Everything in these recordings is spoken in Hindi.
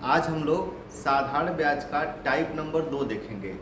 आज हम लोग साधारण ब्याज का टाइप नंबर 2 देखेंगे।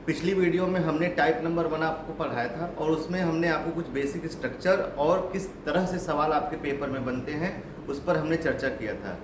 पिछली वीडियो में हमने टाइप नंबर 1 आपको पढ़ाया था और उसमें हमने आपको कुछ बेसिक स्ट्रक्चर और किस तरह से सवाल आपके पेपर में बनते हैं उस पर हमने चर्चा किया था।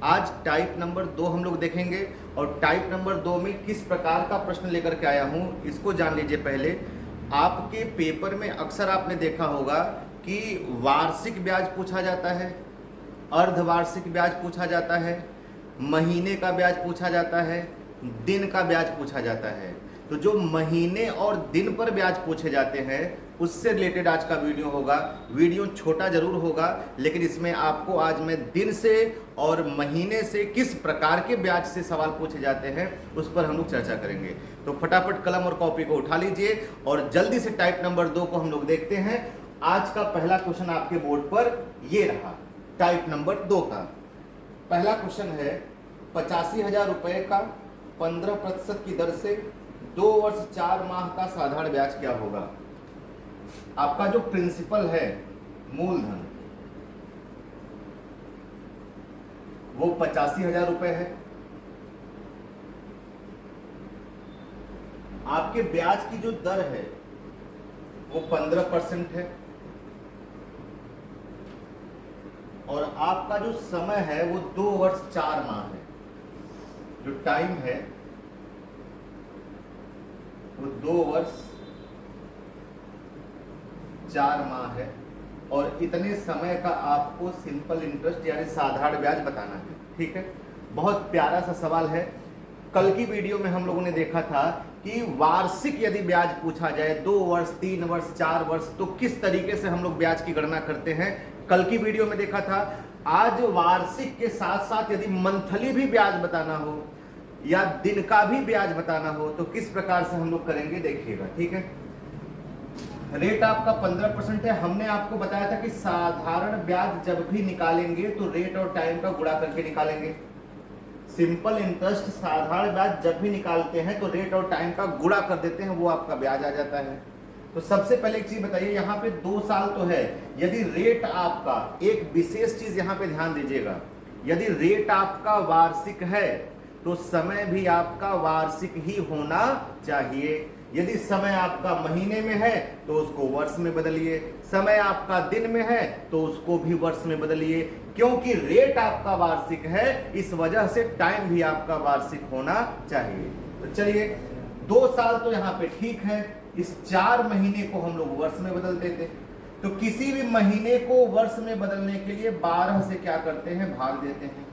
आज टाइप नंबर 2 हम लोग देखेंगे और टाइप नंबर 2 में किस प्रकार का प्रश्न लेकर के आया हूँ इसको जान लीजिए। पहले आपके पेपर में अक्सर आपने देखा होगा कि वार्षिक ब्याज पूछा जाता है, अर्धवार्षिक ब्याज पूछा जाता है, महीने का ब्याज पूछा जाता है, दिन का ब्याज पूछा जाता है। तो जो महीने और दिन पर ब्याज पूछे जाते हैं उससे रिलेटेड आज का वीडियो होगा। वीडियो छोटा जरूर होगा लेकिन इसमें आपको आज मैं दिन से और महीने से किस प्रकार के ब्याज से सवाल पूछे जाते हैं उस पर हम लोग चर्चा करेंगे। तो फटाफट कलम और कॉपी को उठा लीजिए और जल्दी से टाइप नंबर 2 को हम लोग देखते हैं। आज का पहला क्वेश्चन आपके बोर्ड पर ये रहा, टाइप नंबर 2 का पहला क्वेश्चन है 85,000 रुपए का 15% की दर से 2 वर्ष 4 माह का साधारण ब्याज क्या होगा। आपका जो प्रिंसिपल है मूलधन वो 85,000 रुपए है। आपके ब्याज की जो दर है वो 15% है और आपका जो समय है वो 2 वर्ष 4 माह है। जो टाइम है वो 2 वर्ष 4 माह है और इतने समय का आपको सिंपल इंटरेस्ट यानी साधारण ब्याज बताना है। ठीक है, बहुत प्यारा सा सवाल है। कल की वीडियो में हम लोगों ने देखा था कि वार्षिक यदि ब्याज पूछा जाए 2 वर्ष 3 वर्ष 4 वर्ष तो किस तरीके से हम लोग ब्याज की गणना करते हैं, कल की वीडियो में देखा था। आज वार्षिक के साथ साथ यदि मंथली भी ब्याज बताना हो या दिन का भी ब्याज बताना हो तो किस प्रकार से हम लोग करेंगे देखिएगा। ठीक है, रेट आपका 15% है। हमने आपको बताया था कि साधारण ब्याज जब भी निकालेंगे तो रेट और टाइम का गुणा करके निकालेंगे। सिंपल इंटरेस्ट साधारण ब्याज जब भी निकालते हैं तो रेट और टाइम का गुणा कर देते हैं, वो आपका ब्याज आ जाता है। तो सबसे पहले एक चीज बताइए, यहाँ पे 2 साल तो है। यदि रेट आपका, एक विशेष चीज यहाँ पे ध्यान दीजिएगा, यदि रेट आपका वार्षिक है तो समय भी आपका वार्षिक ही होना चाहिए। यदि समय आपका महीने में है तो उसको वर्ष में बदलिए, समय आपका दिन में है तो उसको भी वर्ष में बदलिए। क्योंकि रेट आपका वार्षिक है इस वजह से टाइम भी आपका वार्षिक होना चाहिए। तो चलिए 2 साल तो यहाँ पे ठीक है, इस 4 महीने को हम लोग वर्ष में बदल देते। तो किसी भी महीने को वर्ष में बदलने के लिए 12 से क्या करते हैं, भाग देते हैं।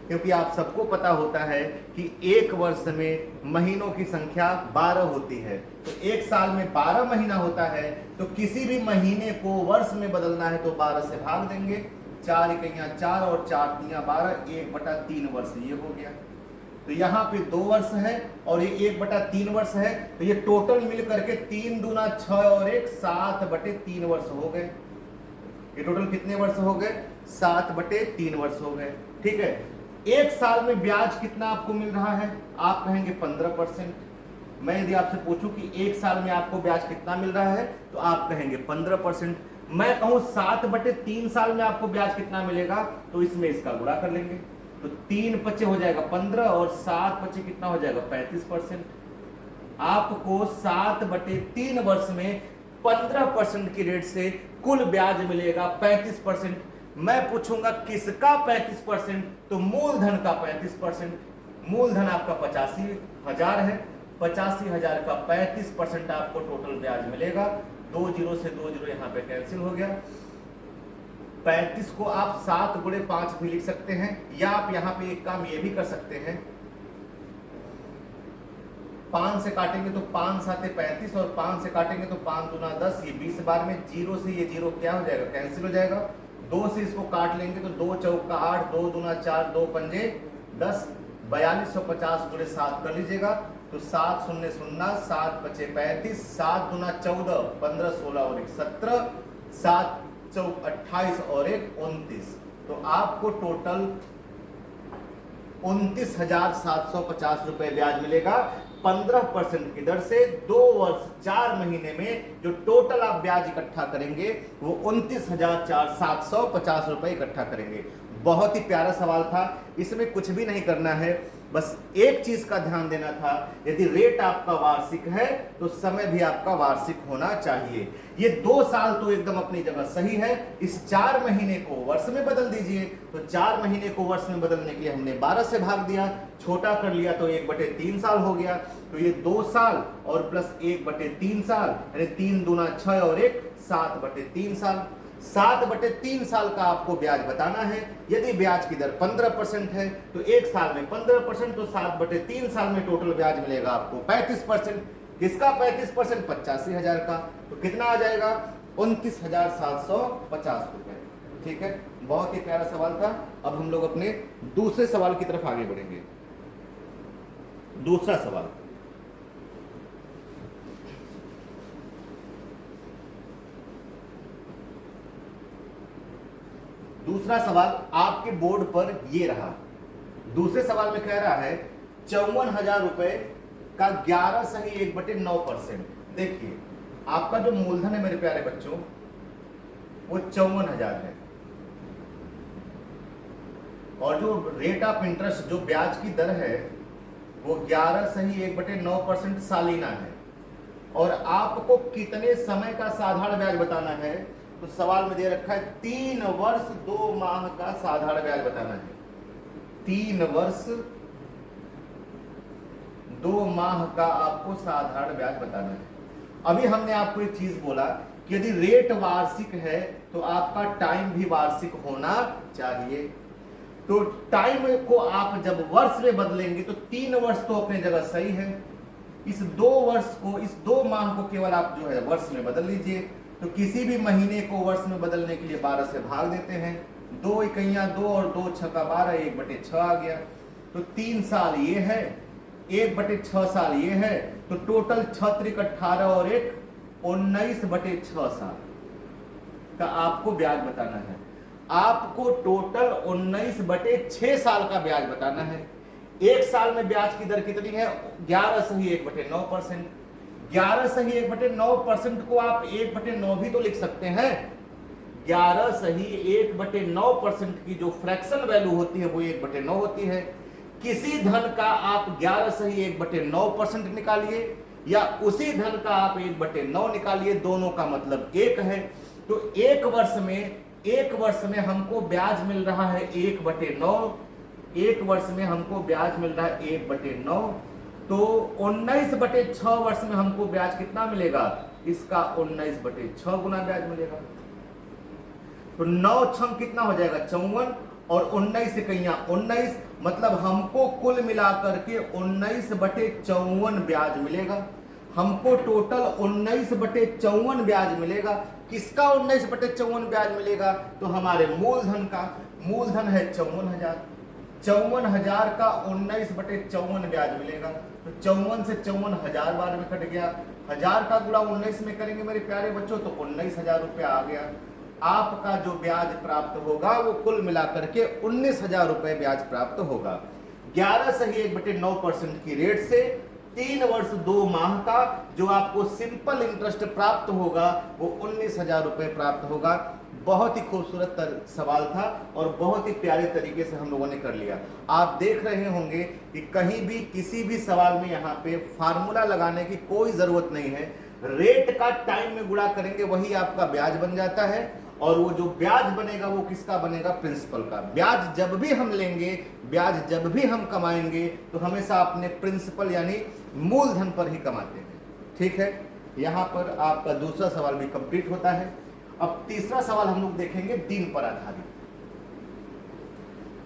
क्योंकि आप सबको पता होता है कि एक वर्ष में महीनों की संख्या 12 होती है, तो एक साल में 12 महीना होता है। तो किसी भी महीने को वर्ष में बदलना है तो 12 से भाग देंगे। 4 इकाइयां 4 और 4 तियां 12, 1/3 वर्ष ये हो गया। तो यहाँ पे 2 वर्ष है और ये 1/3 वर्ष है। तो ये टोटल मिल करके 3 दूना 6 और 1 7/3 वर्ष हो गए। ये टोटल कितने वर्ष हो गए, 7/3 वर्ष हो गए। ठीक है, एक साल में ब्याज कितना आपको मिल रहा है, आप कहेंगे 15%। मैं यदि आपसे पूछूं कि एक साल में आपको ब्याज कितना मिल रहा है तो आप कहेंगे 15%। मैं कहूं 7/3 साल में आपको ब्याज कितना मिलेगा तो इसमें इसका गुणा कर लेंगे। तो 3 पच्चे हो जाएगा 15 और 7 पच्चे कितना हो जाएगा 35%। आपको 7/3 वर्ष में 15% की रेट से कुल ब्याज मिलेगा 35%। मैं पूछूंगा किसका 35%, तो मूलधन का 35%। मूलधन आपका 85,000 है, 85,000 का 35% आपको टोटल ब्याज मिलेगा। 2 जीरो से 2 जीरो यहाँ पे कैंसिल हो गया। 35 को आप 7 × 5 भी लिख सकते हैं या आप यहाँ पे एक काम ये भी कर सकते हैं, 5 से काटेंगे तो 5 7 35 और 5 से काटेंगे तो 5 दूना 10, ये 20 बार में 0 से ये 0 क्या हो जाएगा, कैंसिल हो जाएगा। 2 से इसको काट लेंगे तो 2 चौका 8, 2 दूना 4, 2 पंजे 10, 4250 × 7 कर लीजिएगा। तो 7 0 0, 7 5 35, 7 दूना 14, 15 16 और 1 17, 7 चौक 28 और 1 29। तो आपको टोटल 29,750 रुपए ब्याज मिलेगा। 15% की दर से 2 वर्ष 4 महीने में जो टोटल आप ब्याज इकट्ठा करेंगे वो 29,750 रुपए इकट्ठा करेंगे। बहुत ही प्यारा सवाल था, इसमें कुछ भी नहीं करना है, बस एक चीज का ध्यान देना था, यदि रेट आपका वार्षिक है तो समय भी आपका वार्षिक होना चाहिए। ये 2 साल तो एकदम अपनी जगह सही है, इस 4 महीने को वर्ष में बदल दीजिए। तो 4 महीने को वर्ष में बदलने के लिए हमने 12 से भाग दिया, छोटा कर लिया तो 1/3 साल हो गया। तो ये 2 साल और प्लस 1/3 साल, यानी 3 दूना 6 और 1 7/3 साल। 7/3 साल का आपको ब्याज बताना है। यदि ब्याज की दर 15% है तो 1 साल में 15%, तो 7/3 साल में टोटल ब्याज मिलेगा आपको 35%। किसका 35%? 85,000 का। तो कितना आ जाएगा? 29,750 रुपए। ठीक है, बहुत ही प्यारा सवाल था। अब हम लोग अपने दूसरे सवाल की तरफ आगे बढ़ेंगे। दूसरा सवाल, दूसरा सवाल आपके बोर्ड पर ये रहा। दूसरे सवाल में कह रहा है 54,000 रुपए का 11 सही 1/9%। देखिए आपका जो मूलधन है मेरे प्यारे बच्चों वो 54,000 है, और जो रेट ऑफ इंटरेस्ट जो ब्याज की दर है वो 11 सही 1/9% सालीना है। और आपको कितने समय का साधारण ब्याज बताना है? तो सवाल में दे रखा है 3 वर्ष 2 माह का साधारण ब्याज बताना है। 3 वर्ष 2 माह का आपको साधारण ब्याज बताना है। अभी हमने आपको एक चीज बोला कि यदि रेट वार्षिक है तो आपका टाइम भी वार्षिक होना चाहिए। तो टाइम को आप जब वर्ष में बदलेंगे तो 3 वर्ष तो अपने जगह सही है, इस 2 वर्ष को, इस 2 माह को केवल आप जो है वर्ष में बदल लीजिए। तो किसी भी महीने को वर्ष में बदलने के लिए 12 से भाग देते हैं, 2 इकैया 2 और 2 छक्का 12, 1/6 आ गया। तो 3 साल ये है, 1/6 साल ये है, तो टोटल 6 त्रिक 18 और 1 19/6 साल का आपको ब्याज बताना है। आपको टोटल 19/6 साल का ब्याज बताना है। 1 साल में ब्याज की दर कितनी है? 11 सही 1/9%। 11 सही 1/9% को आप 1/9 भी तो लिख सकते हैं। 11 सही 1/9% की जो फ्रैक्शन वैल्यू होती है वो 1/9 होती है। किसी धन का आप 11 सही 1/9% निकालिए या उसी धन का आप 1/9 निकालिए, दोनों का मतलब एक है। तो एक वर्ष में हमको ब्याज मिल रहा है 1/9। एक वर्ष में हमको ब्याज मिल रहा है 1/9, तो 19/6 वर्ष में हमको ब्याज कितना मिलेगा? इसका 19/6 गुना ब्याज मिलेगा। तो 9 छम कितना हो जाएगा? 54, और 19 इकैया 19, मतलब हमको कुल मिलाकर के 19/54 ब्याज मिलेगा। हमको टोटल 19/54 ब्याज मिलेगा। किसका 19/54 ब्याज मिलेगा? तो हमारे मूलधन का। मूलधन है 54,000, 54,000 का 19/54 ब्याज मिलेगा। तो 54 से 54,000 बार में कट गया, 1000 का गुणा 19 में करेंगे मेरे प्यारे बच्चों तो 19,000 रुपया आ गया। आपका जो ब्याज प्राप्त होगा वो कुल मिलाकर के 19,000 रुपए ब्याज प्राप्त होगा। 11 सही 1/9% की रेट से 3 वर्ष 2 माह का जो आपको सिंपल इंटरेस्ट प्राप्त होगा वो 19,000 रुपए प्राप्त होगा। बहुत ही खूबसूरत सवाल था और बहुत ही प्यारे तरीके से हम लोगों ने कर लिया। आप देख रहे होंगे कि कहीं भी किसी भी सवाल में यहाँ पे फार्मूला लगाने की कोई जरूरत नहीं है। रेट का टाइम में गुणा करेंगे वही आपका ब्याज बन जाता है, और वो जो ब्याज बनेगा वो किसका बनेगा? प्रिंसिपल का। ब्याज जब भी हम लेंगे, ब्याज जब भी हम कमाएंगे तो हमेशा अपने प्रिंसिपल यानी मूलधन पर ही कमाते हैं। ठीक है, यहाँ पर आपका दूसरा सवाल भी कंप्लीट होता है। अब तीसरा सवाल हम लोग देखेंगे दिन पर आधारित।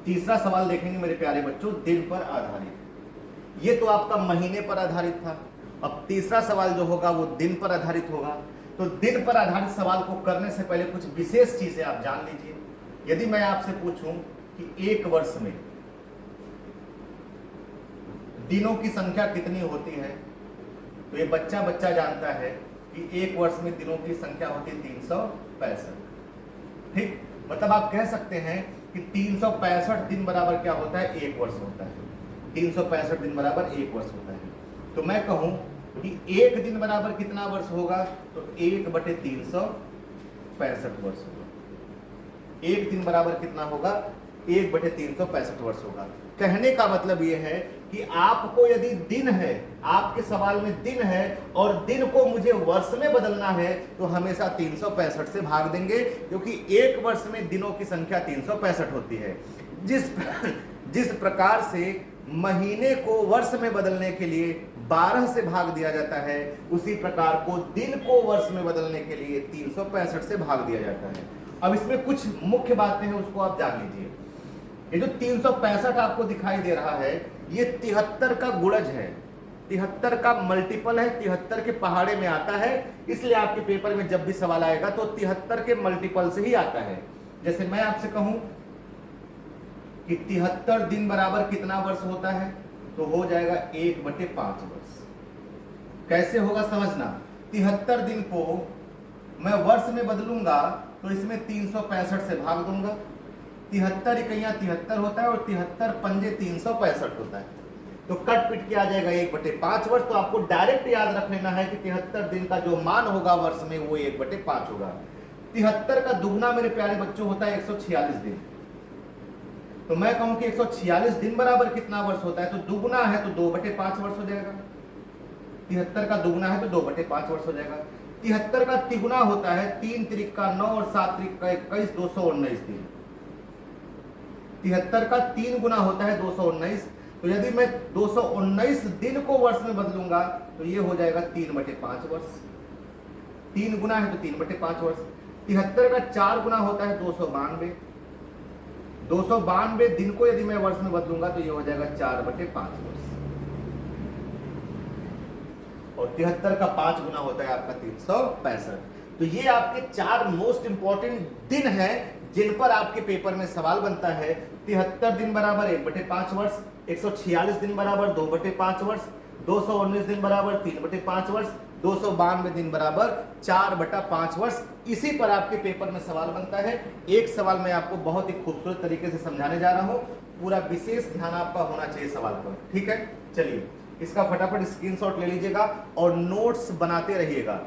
तीसरा सवाल देखेंगे मेरे प्यारे बच्चों दिन पर आधारित। ये तो आपका महीने पर आधारित था। अब तीसरा सवाल जो होगा वो दिन पर आधारित होगा। तो दिन पर आधारित सवाल को करने से पहले कुछ विशेष चीजें आप जान लीजिए। यदि मैं आपसे पूछूं कि एक वर्ष में दिनों की संख्या कितनी होती है, तो ये बच्चा जानता है कि एक वर्ष में दिनों की संख्या होती है 365। ठीक, मतलब आप कह सकते हैं कि 365 दिन बराबर क्या होता है? 1 वर्ष होता है। 365 दिन बराबर 1 वर्ष होता है। तो मैं कहूं कि 1 दिन बराबर कितना वर्ष होगा? तो 1/365 वर्ष होगा। 1 दिन बराबर कितना होगा? 1/365 वर्ष होगा। कहने का मतलब यह है कि आपको यदि दिन है, आपके सवाल में दिन है और दिन को मुझे वर्ष में बदलना है तो हमेशा 365 से भाग देंगे, क्योंकि एक वर्ष में दिनों की संख्या 365 होती है। जिस प्रकार से महीने को वर्ष में बदलने के लिए 12 से भाग दिया जाता है, उसी प्रकार को दिन को वर्ष में बदलने के लिए 365 से भाग दिया जाता है। अब इसमें कुछ मुख्य बातें हैं, उसको आप जान लीजिए। ये जो 365 आपको दिखाई दे रहा है, ये 73 का गुणज है, 73 का मल्टीपल है, 73 के पहाड़े में आता है। इसलिए आपके पेपर में जब भी सवाल आएगा तो 73 के मल्टीपल से ही आता है। जैसे मैं आपसे कहूं कि 73 दिन बराबर कितना वर्ष होता है, तो हो जाएगा 1/5 वर्ष। कैसे होगा समझना, 73 दिन को मैं वर्ष में बदलूंगा तो इसमें 365 से भाग दूंगा। 73 इकाइयां 73 होता है और 73 पंजे 365 होता है, तो कट पिट के आ जाएगा 1/5 वर्ष। तो आपको डायरेक्ट याद रख लेना है कि 73 दिन का जो मान होगा वर्ष में वो 1/5 होगा। 73 का दुगना मेरे प्यारे बच्चों होता है 146 दिन। तो मैं कहूं कि 146 दिन बराबर कितना वर्ष होता है, तो दुगना है तो 2/5 वर्ष हो जाएगा। 73 का दुगना है तो 2/5 वर्ष हो जाएगा। 73 का तिगुना होता है 3 त्रिक का 9 और 7 त्रिक का 21, 219 दिन। 73 का 3 गुना होता है 219, तो यदि मैं 219 दिन को वर्ष में बदलूंगा तो ये हो जाएगा 3/5 वर्ष। 3 गुना है तो 3/5 वर्ष। 73 का 4 गुना होता है 292। 292 दिन को यदि मैं वर्ष में बदलूंगा तो ये हो जाएगा 4/5 वर्ष। और 73 का 5 गुना होता है आपका 365। तो ये आपके 4 मोस्ट इंपॉर्टेंट दिन हैं जिन पर आपके पेपर में सवाल बनता है। 73 दिन बराबर 1/5 वर्ष, 146 दिन बराबर 2/5 वर्ष, 219 दिन बराबर 3/5 वर्ष, 292 दिन बराबर 4/5 वर्ष। इसी पर आपके पेपर में सवाल बनता है। एक सवाल मैं आपको बहुत ही खूबसूरत तरीके से समझाने जा रहा हूं, पूरा विशेष ध्यान आपका होना चाहिए सवाल पर, ठीक है। चलिए इसका फटाफट स्क्रीनशॉट ले लीजिएगा और नोट्स बनाते रहिएगा।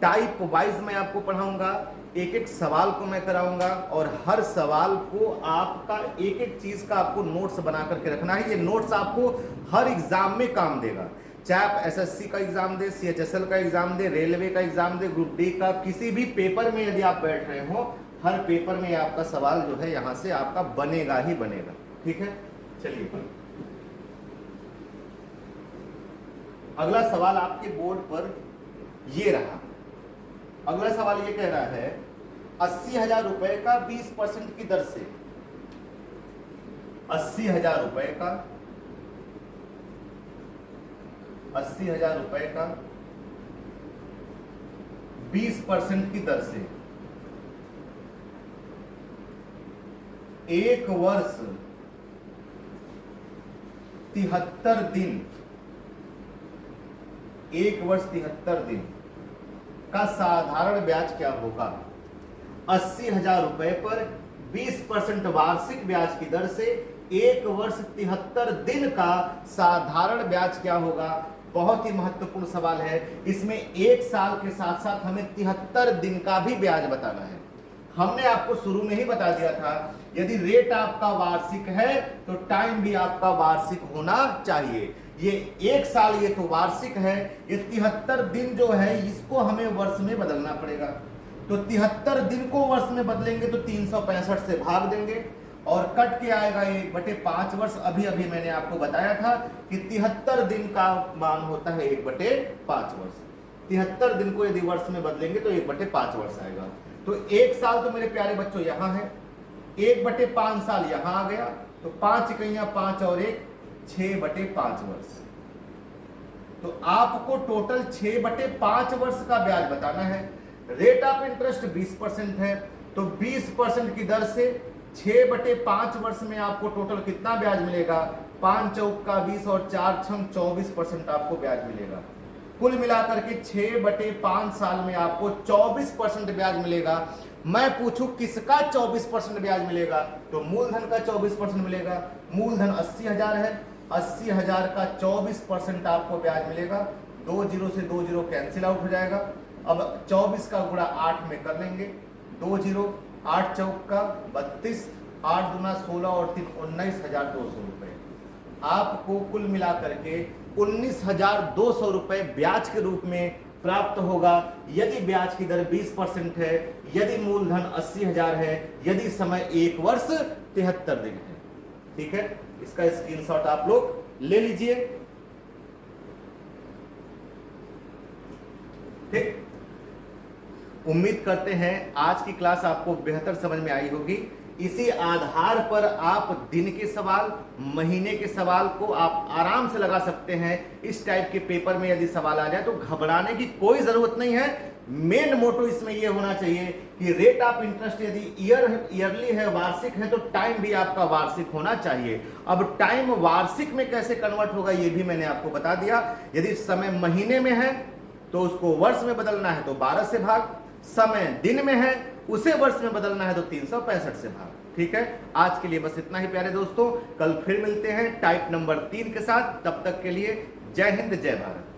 टाइप वाइज मैं आपको पढ़ाऊंगा, एक एक सवाल को मैं कराऊंगा और हर सवाल को आपका एक एक चीज का आपको नोट्स बना करके रखना है। ये नोट्स आपको हर एग्जाम में काम देगा, चाहे आप एसएससी का एग्जाम दे, सीएचएसएल का एग्जाम दे, रेलवे का एग्जाम दे, ग्रुप डी का, किसी भी पेपर में यदि आप बैठ रहे हो, हर पेपर में आपका सवाल जो है यहां से आपका बनेगा ही बनेगा, ठीक है। चलिए अगला सवाल आपके बोर्ड पर ये रहा। अगला सवाल ये कह रहा है 80,000 रुपए का 20% की दर से, 80,000 रुपए का 80,000 रुपए का 20% की दर से एक वर्ष 73 दिन, एक वर्ष 73 दिन का साधारण ब्याज क्या होगा। 80,000 रुपए पर 20% वार्षिक ब्याज की दर से एक वर्ष 73 दिन का साधारण ब्याज क्या होगा। बहुत ही महत्वपूर्ण सवाल है। इसमें एक साल के साथ साथ हमें 73 दिन का भी ब्याज बताना है। हमने आपको शुरू में ही बता दिया था, यदि रेट आपका वार्षिक है तो टाइम भी आपका वार्षिक होना चाहिए। ये एक साल ये तो वार्षिक है, ये 73 दिन जो है इसको हमें वर्ष में बदलना पड़ेगा। तो 73 दिन को वर्ष में बदलेंगे तो 365 से भाग देंगे और कट के आएगा 1/5 वर्ष। अभी अभी मैंने आपको बताया था कि 73 दिन का मान होता है 1/5 वर्ष। 73 दिन को यदि वर्ष में बदलेंगे तो 1/5 वर्ष आएगा। तो एक साल तो मेरे प्यारे बच्चों यहां है, 1/5 साल यहां आ गया, तो 5 इकाइयां 5 और 1 6/5 वर्ष। तो आपको टोटल 6/5 वर्ष का ब्याज बताना है। रेट ऑफ इंटरेस्ट 20% है, तो 20% की दर से 6/5 वर्ष में आपको टोटल कितना ब्याज मिलेगा। 5 चौक का 20 और 4 छंग 24% आपको ब्याज मिलेगा। कुल मिलाकर के 6/5 साल में आपको 24% ब्याज मिलेगा। मैं पूछूं किसका 24% ब्याज मिलेगा, तो मूलधन का 24% मिलेगा। मूलधन 80,000 है, 80,000 का 24% आपको ब्याज मिलेगा। 2 जीरो से 2 जीरो कैंसिल आउट हो जाएगा। अब 24 का गुणा 8 में कर लेंगे, 2 जीरो 8 चौक का 32, 8 दूना 16 और 3 19,200 रुपए। आपको कुल मिला करके 19,200 रुपए ब्याज के रूप में प्राप्त होगा यदि ब्याज की दर 20% है, यदि मूलधन 80,000 है, यदि समय 1 वर्ष 73 दिन है। ठीक है, इसका स्क्रीनशॉट आप लोग ले लीजिए। ठीक, उम्मीद करते हैं आज की क्लास आपको बेहतर समझ में आई होगी। इसी आधार पर आप दिन के सवाल, महीने के सवाल को आप आराम से लगा सकते हैं। इस टाइप के पेपर में यदि सवाल आ जाए तो घबराने की कोई जरूरत नहीं है। मेन मोटो इसमें यह होना चाहिए कि रेट ऑफ इंटरेस्ट यदि ईयरली है, वार्षिक है, तो टाइम भी आपका वार्षिक होना चाहिए। अब टाइम वार्षिक में कैसे कन्वर्ट होगा ये भी मैंने आपको बता दिया। यदि समय महीने में है तो उसको वर्ष में बदलना है तो 12 से भाग, समय दिन में है उसे वर्ष में बदलना है तो 365 से भाग। ठीक है, आज के लिए बस इतना ही प्यारे दोस्तों। कल फिर मिलते हैं टाइप नंबर 3 के साथ। तब तक के लिए जय हिंद, जय भारत।